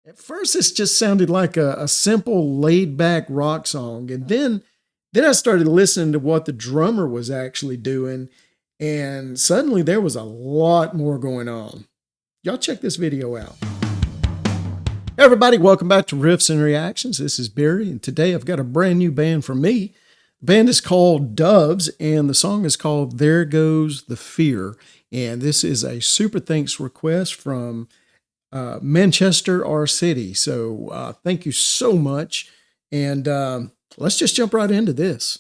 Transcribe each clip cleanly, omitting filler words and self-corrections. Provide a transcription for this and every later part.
At first, this just sounded like a simple, laid back rock song. And then I started listening to what the drummer was actually doing. And suddenly there was a lot more going on. Y'all check this video out. Hey everybody, welcome back to Riffs and Reactions. This is Barry, and today I've got a brand new band from me. The band is called Doves, and the song is called There Goes the Fear. And this is a super thanks request from Manchester, our city. So thank you so much. And let's just jump right into this.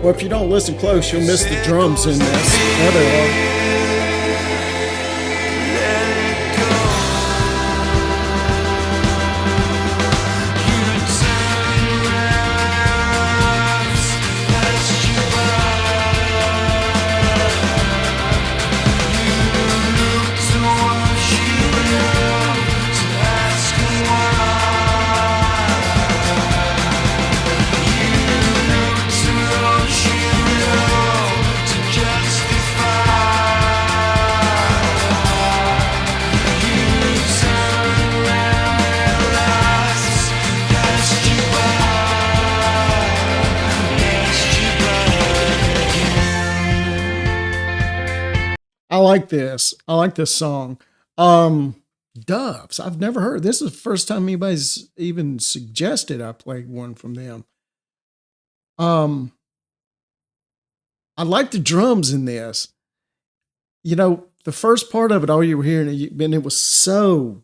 Well, if you don't listen close, you'll miss the drums in this. There they are. I like this. I like this song. Doves. I've never heard. This is the first time anybody's even suggested I played one from them. I like the drums in this. You know, the first part of it, all you were hearing, and it was so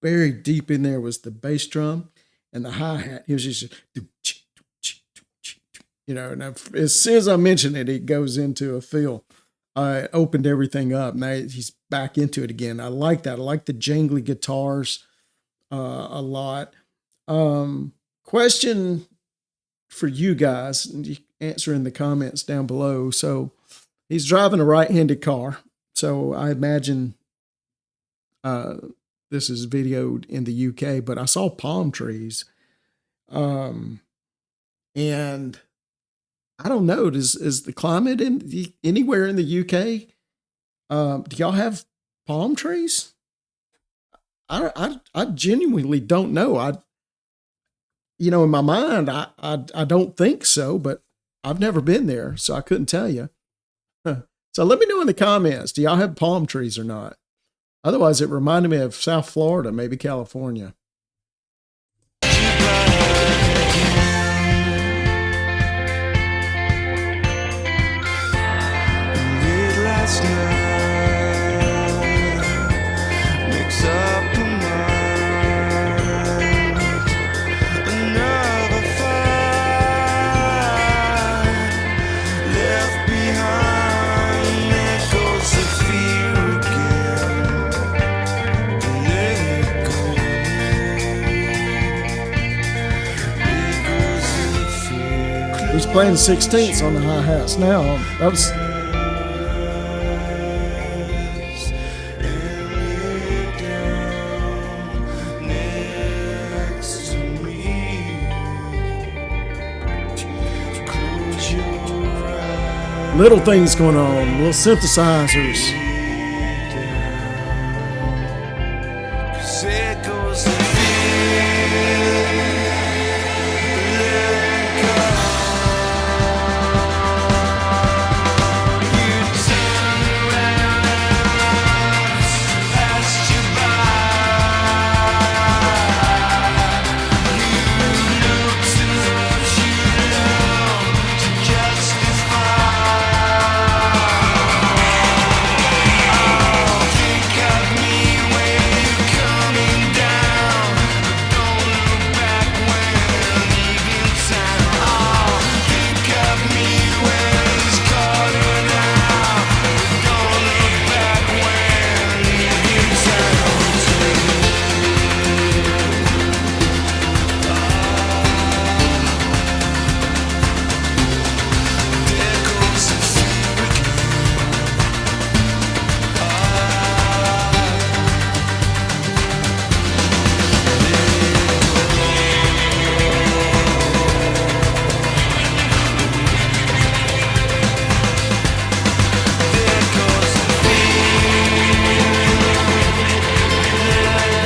buried deep in there, was the bass drum and the hi-hat. It was just, you know, and as soon as I mention it, it goes into a feel. I opened everything up. Now he's back into it again. I like that. I like the jangly guitars a lot. Question for you guys, and you answer in the comments down below. So he's driving a right-handed car. So I imagine this is videoed in the UK, but I saw palm trees. And I don't know. Is the climate anywhere in the UK? Do y'all have palm trees? I genuinely don't know. In my mind, I don't think so, but I've never been there, so I couldn't tell you. So let me know in the comments. Do y'all have palm trees or not? Otherwise, it reminded me of South Florida, maybe California. He's playing 16ths on the hi-hats now. That was... little things going on, little synthesizers.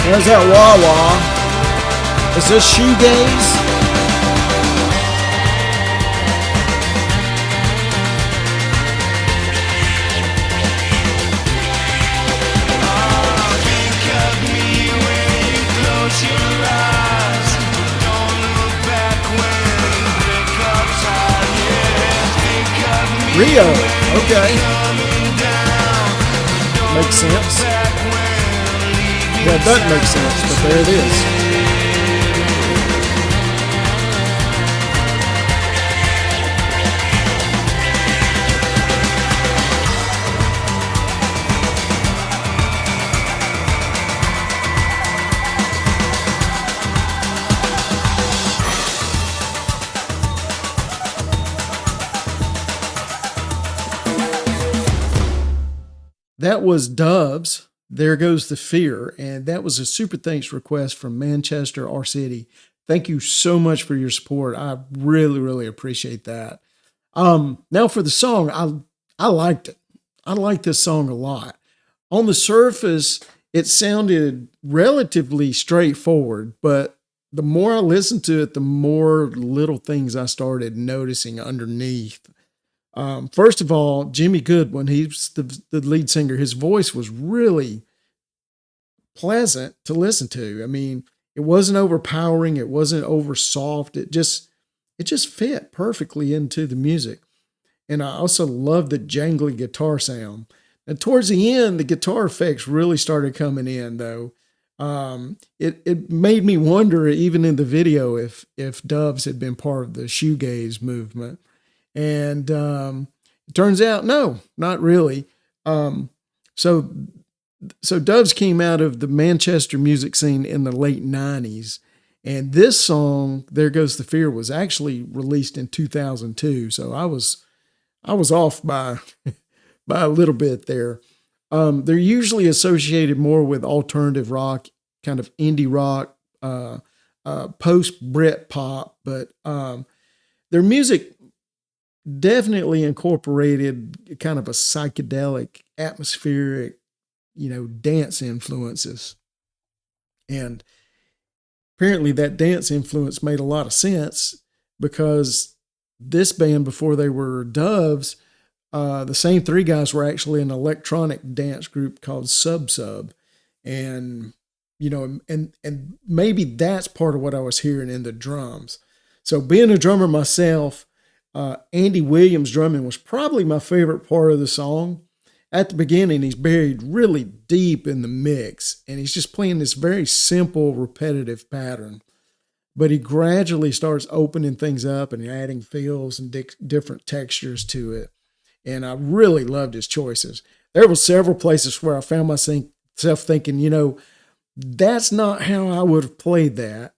There's that wah wah. Is this shoegaze? Rio, okay. Makes sense. Yeah, it doesn't make sense, but there it is. That was Doves. There Goes the Fear. And that was a super thanks request from Manchester, our city. Thank you so much for your support. I really, really appreciate that. Now for the song, I liked it. I liked this song a lot. On the surface, it sounded relatively straightforward, but the more I listened to it, the more little things I started noticing underneath. First of all, Jimi Goodwin, he's the lead singer. His voice was really pleasant to listen to. I mean, it wasn't overpowering. It wasn't over soft. It just fit perfectly into the music. And I also love the jangly guitar sound. And towards the end, the guitar effects really started coming in, though. It made me wonder, even in the video, if Doves had been part of the shoegaze movement. And it turns out, no, not really. So Doves came out of the Manchester music scene in the late 90s. And this song, There Goes the Fear, was actually released in 2002. So I was off by by a little bit there. They're usually associated more with alternative rock, kind of indie rock, post-Britpop, but their music definitely incorporated kind of a psychedelic, atmospheric, dance influences. And apparently that dance influence made a lot of sense because this band, before they were Doves, the same three guys were actually an electronic dance group called Sub Sub. And, and maybe that's part of what I was hearing in the drums. So being a drummer myself, Andy Williams' drumming was probably my favorite part of the song. At the beginning, he's buried really deep in the mix, and he's just playing this very simple, repetitive pattern. But he gradually starts opening things up and adding fills and different textures to it. And I really loved his choices. There were several places where I found myself thinking, that's not how I would have played that.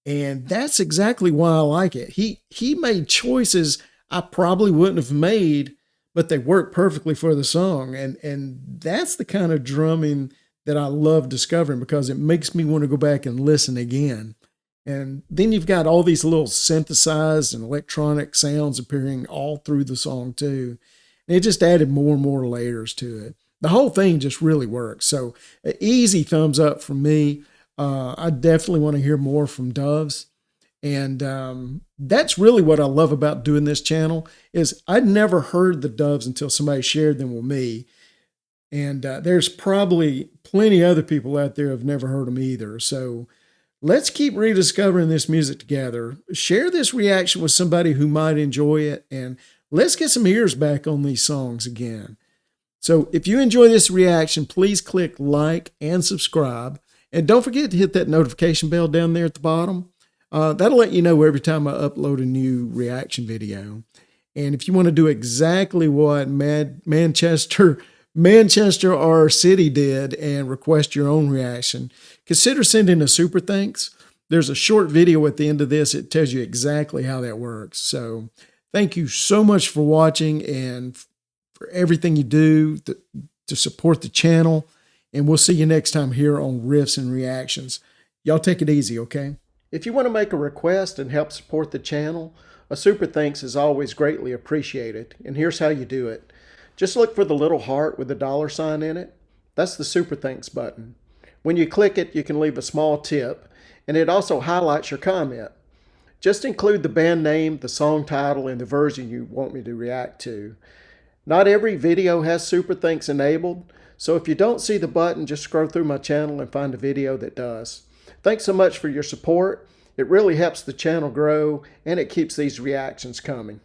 And that's exactly why I like it. He made choices I probably wouldn't have made, but they work perfectly for the song. And that's the kind of drumming that I love discovering because it makes me want to go back and listen again. And then you've got all these little synthesized and electronic sounds appearing all through the song too. And it just added more and more layers to it. The whole thing just really works. So easy thumbs up from me. I definitely want to hear more from Doves. And that's really what I love about doing this channel is I'd never heard the Doves until somebody shared them with me. And there's probably plenty of other people out there who have never heard them either. So let's keep rediscovering this music together. Share this reaction with somebody who might enjoy it. And let's get some ears back on these songs again. So if you enjoy this reaction, please click like and subscribe. And don't forget to hit that notification bell down there at the bottom. That'll let you know every time I upload a new reaction video. And if you want to do exactly what Manchester, our city did and request your own reaction, consider sending a super thanks. There's a short video at the end of this. It tells you exactly how that works. So thank you so much for watching and for everything you do to support the channel. And we'll see you next time here on Riffs and Reactions. Y'all take it easy, okay? If you want to make a request and help support the channel, a super thanks is always greatly appreciated. And here's how you do it. Just look for the little heart with a $sign in it. That's the super thanks button. When you click it, you can leave a small tip, and it also highlights your comment. Just include the band name, the song title, and the version you want me to react to. Not every video has Super Thanks enabled, so if you don't see the button, just scroll through my channel and find a video that does. Thanks so much for your support. It really helps the channel grow, and it keeps these reactions coming.